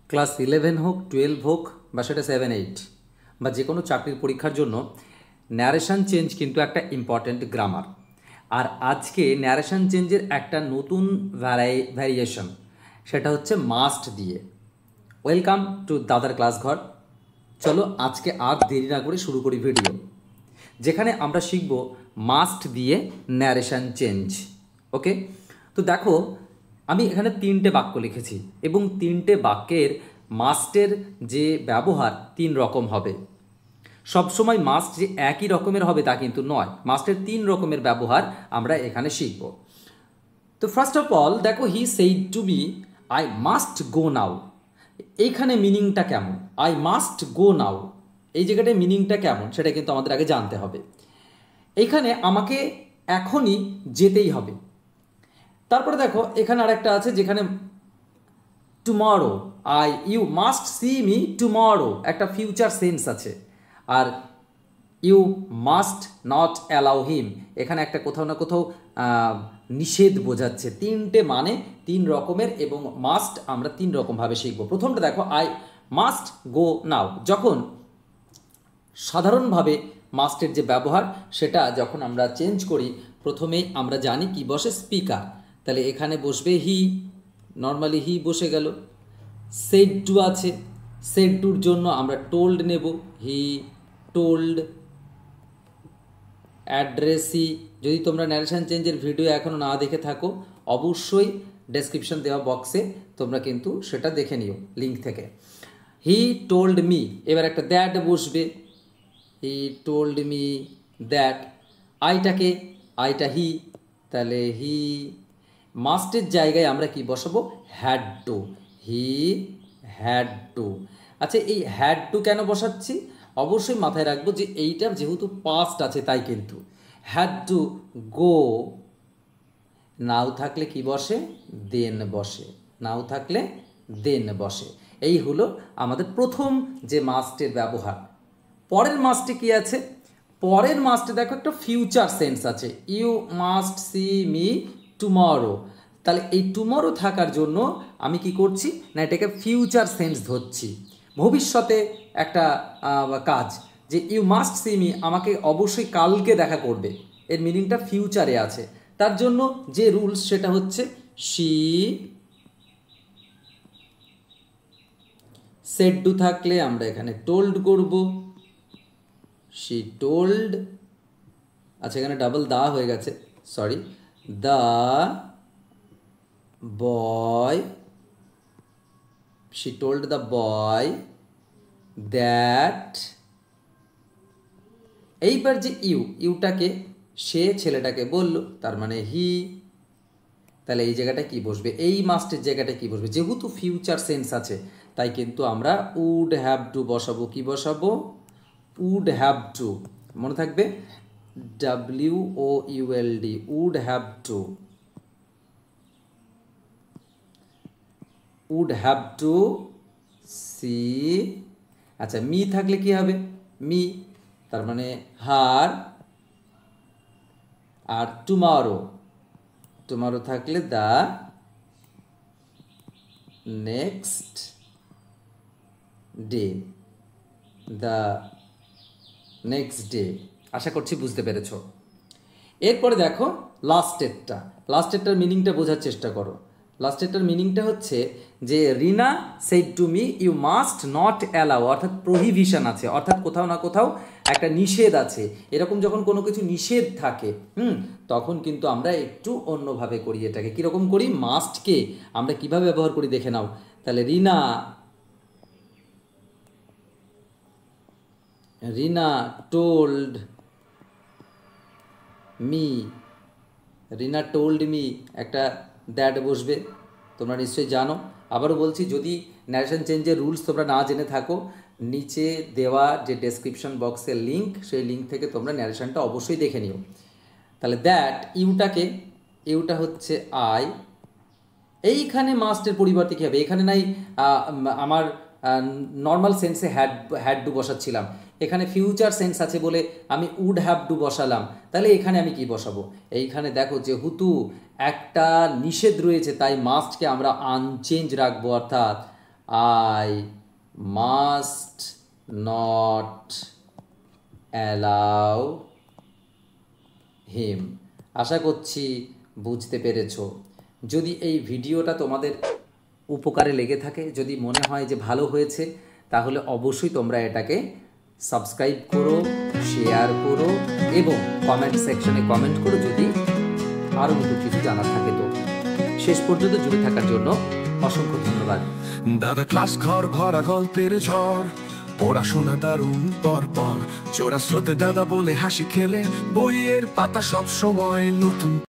Class 11 হোক 12 হোক বা সেটা 7-8 বা যে কোনো চাকরির পরীক্ষার জন্য ন্যারেশন চেঞ্জ কিন্তু একটা ইম্পর্ট্যান্ট গ্রামার। আর আজকে ন্যারেশন চেঞ্জের একটা নতুন ভ্যারিয়েশন, সেটা হচ্ছে মাস্ট দিয়ে। ওয়েলকাম টু দাদার ক্লাস ঘর। চলো আজকে আর দেরি না করে শুরু করি ভিডিও, যেখানে আমরা শিখব মাস্ট দিয়ে ন্যারেশন চেঞ্জ। ওকে, তো দেখো আমি এখানে 3টে বাক্য লিখেছি এবং 3টে বাক্যের মাস্টের যে ব্যবহার 3 রকম হবে। সবসময় মাস্ট যে একই রকমের হবে তা কিন্তু নয়, মাস্টের 3 রকমের ব্যবহার আমরা এখানে শিখব। তো ফার্স্ট অফ অল দেখো, he said to me I must go now. এইখানে মিনিংটা কেমন? আই মাস্ট গো নাও, এই জায়গাটায় মিনিংটা কেমন সেটা কিন্তু আমাদের আগে জানতে হবে। এইখানে আমাকে এখনই যেতেই হবে। তারপরে দেখো এখানে আরেকটা আছে যেখানে tomorrow, you must see me tomorrow, একটা ফিউচার সেন্স আছে। আর you must not allow him, এখানে একটা কোথাও না কোথাও নিষেধ বোঝাচ্ছে। 3টে মানে 3 রকমের এবং মাস্ট আমরা 3 রকমভাবে শিখব। প্রথমটা দেখো, আই মাস্ট গো নাও। যখন সাধারণভাবে মাস্টের যে ব্যবহার সেটা যখন আমরা চেঞ্জ করি, প্রথমেই আমরা জানি কি বসে, স্পিকার। তাহলে এখানে বসবে হি, নর্মালি হি বসে গেল। সেড টু আছে, সেড টুর জন্য আমরা টোল্ড নেব, হি টোল্ড। অ্যাড্রেসি, যদি তোমরা ন্যারেশন চেঞ্জের ভিডিও এখনও না দেখে থাকো অবশ্যই ডেসক্রিপশন দেওয়া বক্সে তোমরা কিন্তু সেটা দেখে নিও লিঙ্ক থেকে। হি টোল্ড মি, এবার একটা দ্যাট বসবে, হি টোল্ড মি দ্যাট। আইটাকে, আইটা হি, তাহলে হি। মাস্টের জায়গায় আমরা কি বসাবো, had to, he had to. আচ্ছা, এই হ্যাড টু কেন বসাচ্ছি অবশ্যই মাথায় রাখবো যে এইটা যেহেতু পাস্ট আছে তাই কিন্তু হ্যাড টু গো। নাও থাকলে কি বসে, দেন বসে, নাও থাকলে দেন বসে। এই হলো আমাদের প্রথম যে মাস্টের ব্যবহার। পরের মাস্টে কি আছে? পরের মাস্টে দেখো একটা ফিউচার সেন্স আছে, you must see me tomorrow. তাহলে এই টুমরো থাকার জন্য আমি কি করছি না, এটাকে ফিউচার সেন্স ধরছি, ভবিষ্যতে একটা কাজ। যে ইউ মাস্ট সি মি, আমাকে অবশ্যই কালকে দেখা করবে, এর মিনিংটা ফিউচারে আছে। তার জন্য যে রুলস সেটা হচ্ছে শি, সেড টু থাকলে আমরা এখানে টোল্ড করব, শি টোল্ড। আচ্ছা, এখানে ডাবল দা হয়ে গেছে, sorry. The boy, she told the boy that. এইবার যে ইউটাকে সে ছেলেটাকে বলল, তার মানে হি। তাহলে এই জায়গাটা কি বসবে, এই মাস্টের জায়গাটা কি বসবে? যেহেতু ফিউচার সেন্স আছে তাই কিন্তু আমরা উড হ্যাভ টু বসাবো। কি বসাবো? Would have to. মনে থাকবে, WOULD, would have to, would have to see. আচ্ছা, মি থাকলে কি হবে, মি, তার মানে হার। আর টুমরো, টুমরো থাকলে the next day, the next day. আশা করছি বুঝতে পেরেছ। এরপরে দেখো লাস্টেরটার মিনিংটা বোঝার চেষ্টা করো। লাস্টেরটার মিনিংটা হচ্ছে যে Rina said to me you must not allow, অর্থাৎ প্রহিবিশন আছে, অর্থাৎ কোথাও না কোথাও একটা নিষেধ আছে। এরকম যখন কোনো কিছু নিষেধ থাকে তখন কিন্তু আমরা একটু অন্যভাবে করি এটাকে। কীরকম করি? মাস্টকে আমরা কিভাবে ব্যবহার করি দেখে নাও। তাহলে রিনা টোল্ড মি, রিনা টোল্ড মি, একটা দ্যাট বসবে, তোমরা নিশ্চয়ই জানো। আবারও বলছি, যদি ন্যারেশন চেঞ্জের রুলস তোমরা না জেনে থাকো, নিচে দেওয়া যে ডেসক্রিপশন বক্সের লিঙ্ক, সেই লিঙ্ক থেকে তোমরা ন্যারেশনটা অবশ্যই দেখে নিও। তাহলে দ্যাট, ইউটা হচ্ছে আই। এইখানে মাস্টের পরিবর্তে কী হবে? এখানে নাই আমার নর্মাল সেন্সে হ্যাড ডু বসাচ্ছিলাম, এখানে ফিউচার সেন্স আছে বলে আমি উড হ্যাভ ডু বসালাম। তাহলে এখানে আমি কি বসাবো? এইখানে দেখো যেহেতু একটা নিষেধ রয়েছে তাই মাস্টকে আমরা আনচেঞ্জ রাখবো, অর্থাৎ I must not allow him. আশা করছি বুঝতে পেরেছো। যদি এই ভিডিওটা তোমাদের উপকারে লেগে থাকে, যদি মনে হয় যে ভালো হয়েছে, তাহলে অবশ্যই তোমরা এটাকে সাবস্ক্রাইব করো, শেয়ার করো এবং কমেন্ট সেকশনে কমেন্ট করো যদি আরও নতুন কিছু জানার থাকে। তো শেষ পর্যন্ত জুড়ে থাকার জন্য অসংখ্য ধন্যবাদ। দাদা ক্লাস ঘর ভরা গল্পের ঝড়, পড়াশোনা দারুণ পর চোরা স্রোতে দাদা বলে হাসি খেলে, বইয়ের পাতা সব সময় নতুন।